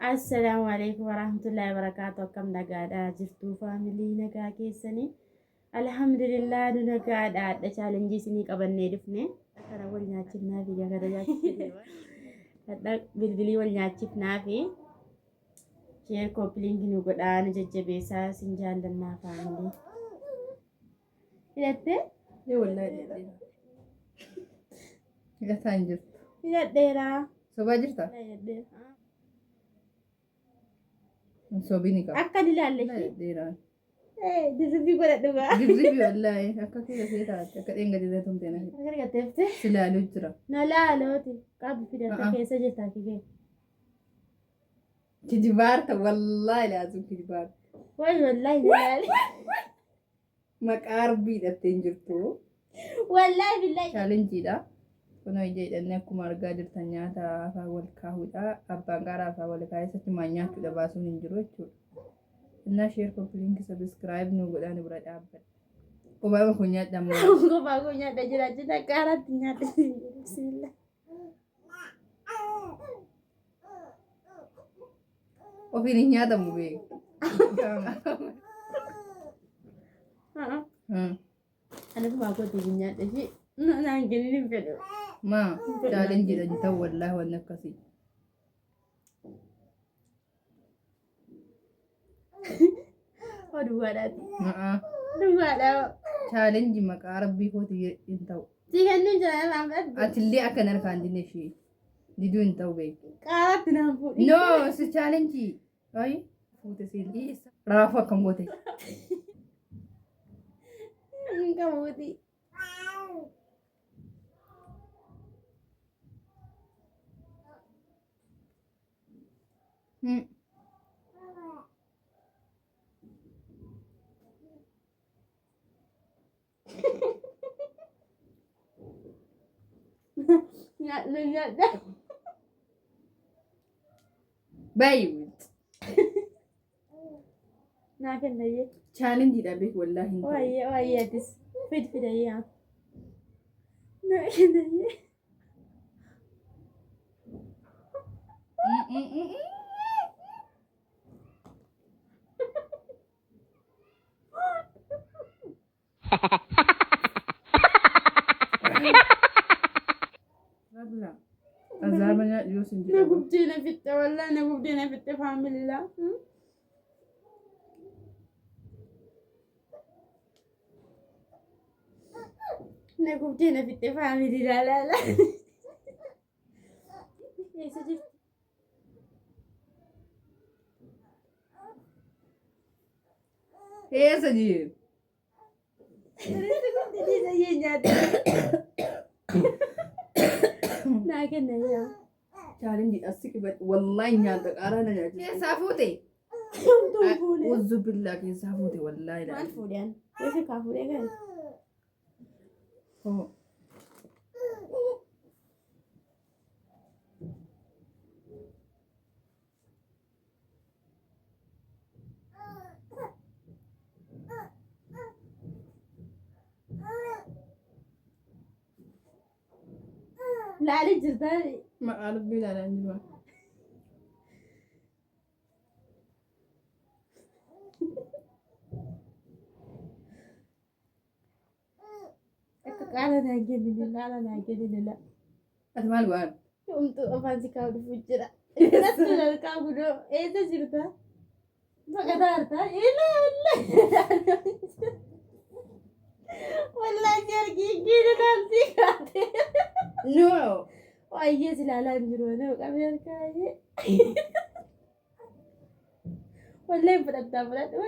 السلام عليكم ورحمة الله وبركاته. كم نقعد جفتو فاميلي نقعد كيسني الحمد لله نقعد عاد challenge سني قبل ندفنه أنا أول ناتشنا في جاكا دجاج هذا بالبلي أول ناتشنا في شير كوبلينج نقول أنا جبيسا سنجان لنا فاميلي يلته إيه والله إذا تنجز يلته را سوبا جرتا لا يلته سوبيني كا أكاد لا لا لشي يديران دزبي قرأ دوغا جبزي والله أكا كذا سيتا أكا إنجا جدا تمتين أكاد كتبته سلالو جرا لا لوتي قاب في ده كيسة جتا كي كجبارتا والله لازم كجبار وای والله لا مقار بيد تنجرتو والله بالله challenge da kuno jedhanne akkuma argaa jirtan nyaata afaan wal kaahudha abbaan qaaraa afaan wal kaahee isatti nyaachuu baasuun hin jiru jechuudha. Innaa share copy link subscribe nu godhaan bira dhaabbadha. Qubaa kun nyaadhamu. Qubaa kun nyaadha jiraachuu qaaraatti nyaadha bismillah. Ofiin hin nyaatamu beeku. Ana qubaa kootii nyaadha shi naan kennin fedhu. Ma challenge da jitan wallahi wannan kasi. Duwwaadhaati. Duwwaadhaa. Challenge maqaa rabbii kooti hin ta'u. Si kennuun jira naan fedhu. Atillee akka narkaan dinne ishee diduu hin ta'u beeku. Qaaraatti naan fuudhi. No, si challenge. Ay, fuute silii raafu akkam goote. Hin qabuuti. Nyaadha. Bayi. Naa kennaye. Challenge da beeku wallahi hin ta'u. Waayee atis fidayyaa. Naa kennaye. Rabla. Azabanya Yusuf Na gubdina fitta wallahi na gubdina fitta family la. Na gubdina fitta family la. Eessa jirti? Eessa jiru? Gubdina yee nyaata. Naa kennaye. Challenge asiki wallahi nyaata qaaraa na nyaachisa. Keessaa fuute. Uzzu billaa keessaa fuute wallahi Maal fuudhan? Weessi kaa fuudhee gale. Laali jirtaa. Maqaa lubbii ilaalaan jiru. Akka qaala naa kennine laala naa kennine. Ati maal waan? Homtuu afaan si kaa'u dhufu jira. Irratti lalqaa gudoo eessa jirta? Baqataa hartaa? Wallaahi argii giina naamtii kaatee. No. Waayee si ilaalaa hin jiru ana qabee harkaayee. Wallaahi fudhattaa fudhadhu.